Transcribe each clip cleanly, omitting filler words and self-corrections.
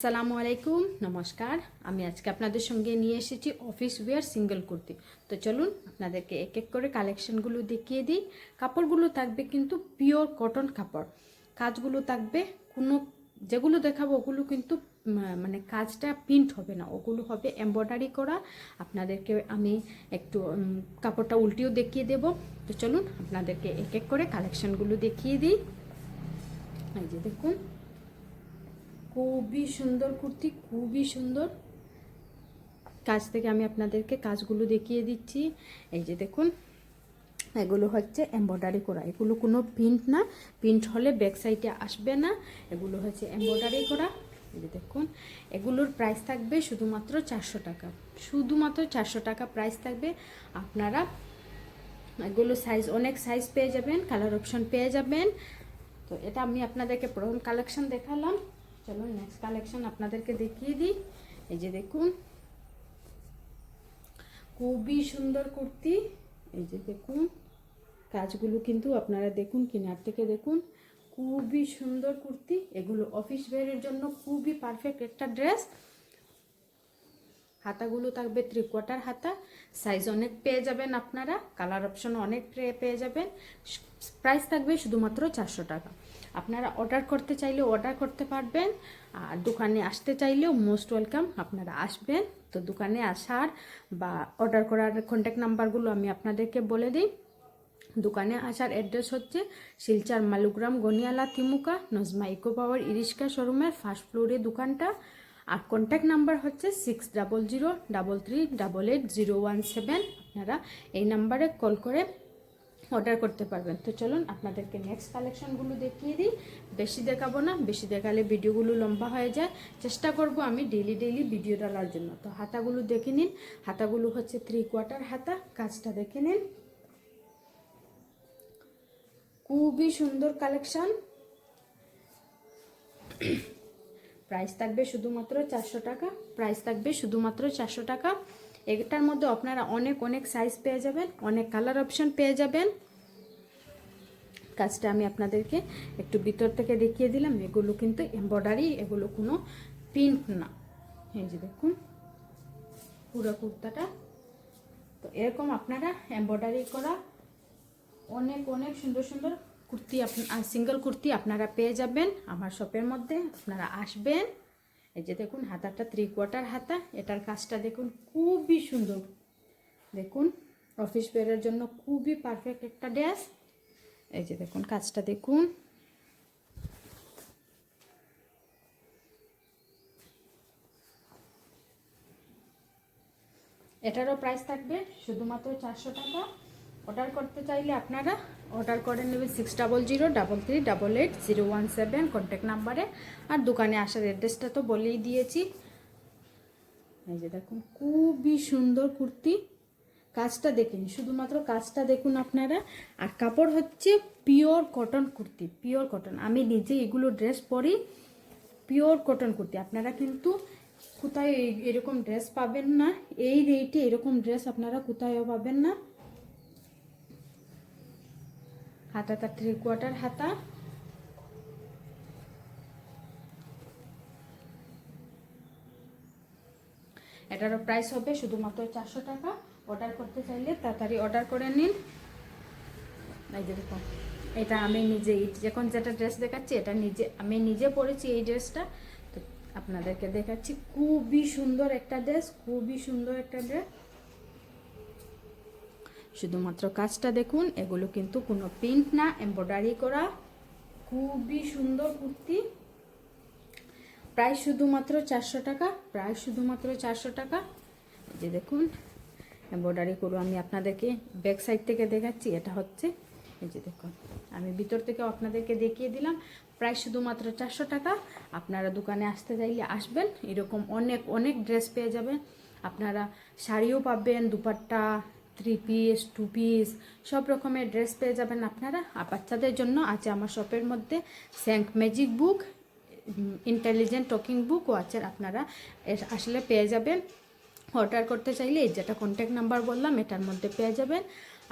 আসসালামু আলাইকুম, নমস্কার। আমি আজকে আপনাদের সঙ্গে নিয়ে এসেছি অফিস ওয়্যার সিঙ্গেল কুর্তি। তো চলুন আপনাদেরকে এক এক করে কালেকশনগুলো দেখিয়ে দিই। কাপড়গুলো থাকবে কিন্তু পিওর কটন কাপড়, কাজগুলো থাকবে কোনো যেগুলো দেখাবো ওগুলো কিন্তু মানে কাজটা প্রিন্ট হবে না, ওগুলো হবে এমব্রয়ডারি করা। আপনাদেরকে আমি একটু কাপড়টা উল্টিয়েও দেখিয়ে দেব। তো চলুন আপনাদেরকে এক এক করে কালেকশনগুলো দেখিয়ে দিই। এই যে দেখুন, খুবই সুন্দর কুর্তি, খুবই সুন্দর। কাজ থেকে আমি আপনাদেরকে কাজগুলো দেখিয়ে দিচ্ছি। এই যে দেখুন, এগুলো হচ্ছে এমব্রয়ডারি করা, এগুলো কোনো প্রিন্ট না, প্রিন্ট হলে ব্যাক সাইডে আসবে না। এগুলো হচ্ছে এমব্রয়ডারি করা। এই যে দেখুন, এগুলোর প্রাইস থাকবে শুধুমাত্র 400 টাকা, শুধুমাত্র 400 টাকা প্রাইস থাকবে। আপনারা এগুলো সাইজ, অনেক সাইজ পেয়ে যাবেন, কালার অপশন পেয়ে যাবেন। তো এটা আমি আপনাদেরকে প্রথম কালেকশন দেখালাম। চলুন নেক্সট কালেকশন আপনাদেরকে দেখিয়ে দিই। এই যে দেখুন, খুবই সুন্দর কুর্তি। এই যে দেখুন, কাজগুলো কিন্তু আপনারা দেখুন, কিনার থেকে দেখুন, খুবই সুন্দর কুর্তি। এগুলো অফিস ওয়্যারের জন্য খুবই পারফেক্ট একটা ড্রেস। হাতাগুলো থাকবে 3/4 হাতা, সাইজ অনেক পেয়ে যাবেন আপনারা, কালার অপশন অনেক পেয়ে যাবেন। প্রাইস থাকবে শুধুমাত্র 400 টাকা। আপনারা অর্ডার করতে চাইলে অর্ডার করতে পারবেন, আর দোকানে আসতে চাইলেও মোস্ট ওয়েলকাম, আপনারা আসবেন। তো দোকানে আসার বা অর্ডার করার কন্ট্যাক্ট নাম্বারগুলো আমি আপনাদেরকে বলে দিই। দোকানে আসার অ্যাড্রেস হচ্ছে শিলচর মালুগ্রাম গনিয়ালা তিমুকা নজমা ইকো পাওয়ার ইরিশকা শোরুমের ফার্স্ট ফ্লোরে দোকানটা। আর কন্ট্যাক্ট নাম্বার হচ্ছে 600333880117। আপনারা এই নাম্বারে কল করে অর্ডার করতে পারবেন। তো চলুন আপনাদেরকে নেক্সট কালেকশনগুলো দেখিয়ে দিই। বেশি দেখাবো না, বেশি দেখালে ভিডিওগুলো লম্বা হয়ে যায়। চেষ্টা করব আমি ডেইলি ভিডিও ডালার জন্য। তো হাতাগুলো দেখে নিন, হাতাগুলো হচ্ছে 3/4 হাতা, কাজটা দেখে নিন। খুবই সুন্দর কালেকশন। প্রাইস থাকবে শুধুমাত্র 400 টাকা, প্রাইস থাকবে শুধুমাত্র 400 টাকা। এটার মধ্যে আপনারা অনেক সাইজ পেয়ে যাবেন, অনেক কালার অপশন পেয়ে যাবেন। কাজটা আমি আপনাদেরকে একটু ভিতর থেকে দেখিয়ে দিলাম। এগুলো কিন্তু এমব্রয়ডারি, এগুলো কোনো প্রিন্ট না। এই যে দেখুন পুরো কুর্তাটা। তো এরকম আপনারা এমব্রয়ডারি করা অনেক সুন্দর সুন্দর কুর্তি, সিঙ্গেল কুর্তি আপনারা পেয়ে যাবেন আমার শপের মধ্যে। আপনারা আসবেন। এই যে দেখুন, হাতাটা 3/4 হাতা, এটার কাজটা দেখুন, খুবই সুন্দর। দেখুন, অফিস ওয়্যারের জন্য খুবই পারফেক্ট একটা ড্রেস। এই যে দেখুন, কাজটা দেখুন। এটারও প্রাইস থাকবে শুধুমাত্র 400 টাকা। অর্ডার করতে চাইলে আপনারা অর্ডার করে নেবেন 600333880117 কন্ট্যাক্ট নাম্বারে। আর দোকানে আসার অ্যাড্রেসটা তো বলেই দিয়েছি। এই যে দেখুন, খুবই সুন্দর কুর্তি। কাজটা দেখুন, শুধুমাত্র কাজটা দেখুন আপনারা। আর কাপড় হচ্ছে pure cotton kurti, pure cotton. আমি নিজে এগুলো ড্রেস পরি, পিওর কটন কুর্তি। আপনারা কিন্তু কোথায় এরকম ড্রেস পাবেন না, এই রেটে এরকম ড্রেস আপনারা কোথায়ও পাবেন না। হাতাটা 3/4 হাতা। এটারও প্রাইস হবে শুধুমাত্র 400 টাকা। অর্ডার করতে চাইলে তাড়াতাড়ি অর্ডার করে নিন। এই যে দেখুন, এটা আমি নিজে যখন যেটা ড্রেস দেখাচ্ছি, এটা আমি নিজে পরেছি এই ড্রেসটা। তো আপনাদেরকে দেখাচ্ছি, খুবই সুন্দর একটা ড্রেস, খুবই সুন্দর একটা ড্রেস। শুধুমাত্র কাজটা দেখুন, এগুলো কিন্তু কোনো প্রিন্ট না, এমব্রয়ডারি করা, খুবই সুন্দর কুর্তি। প্রাইস শুধুমাত্র 400 টাকা, প্রাইস শুধুমাত্র 400 টাকা। এই যে দেখুন, এমব্রয়ডারি করো, আমি আপনাদেরকে ব্যাক সাইড থেকে দেখাচ্ছি। এটা হচ্ছে, এই যে দেখুন, আমি ভিতর থেকে আপনাদেরকে দেখিয়ে দিলাম। প্রাইস শুধুমাত্র 400 টাকা। আপনারা দোকানে আসতে চাইলে আসবেন, এরকম অনেক ড্রেস পেয়ে যাবেন। আপনারা শাড়িও পাবেন, দুপাট্টা, 3 পিস, 2 পিস, সব রকমের ড্রেস পেয়ে যাবেন আপনারা। আর বাচ্চাদের জন্য আছে আমার শপের মধ্যে স্যাঙ্ক ম্যাজিক বুক, ইন্টেলিজেন্ট টকিং বুকও আছে, আপনারা আসলে পেয়ে যাবেন। অর্ডার করতে চাইলে এই যেটা কন্ট্যাক্ট নাম্বার বললাম এটার মধ্যে পেয়ে যাবেন।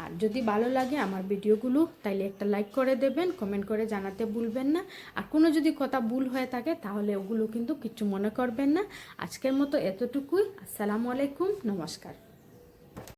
আর যদি ভালো লাগে আমার ভিডিওগুলো তাইলে একটা লাইক করে দেবেন, কমেন্ট করে জানাতে ভুলবেন না। আর কোনো যদি কথা ভুল হয়ে থাকে তাহলে ওগুলো কিন্তু কিছু মনে করবেন না। আজকের মতো এতটুকুই। আসসালামু আলাইকুম, নমস্কার।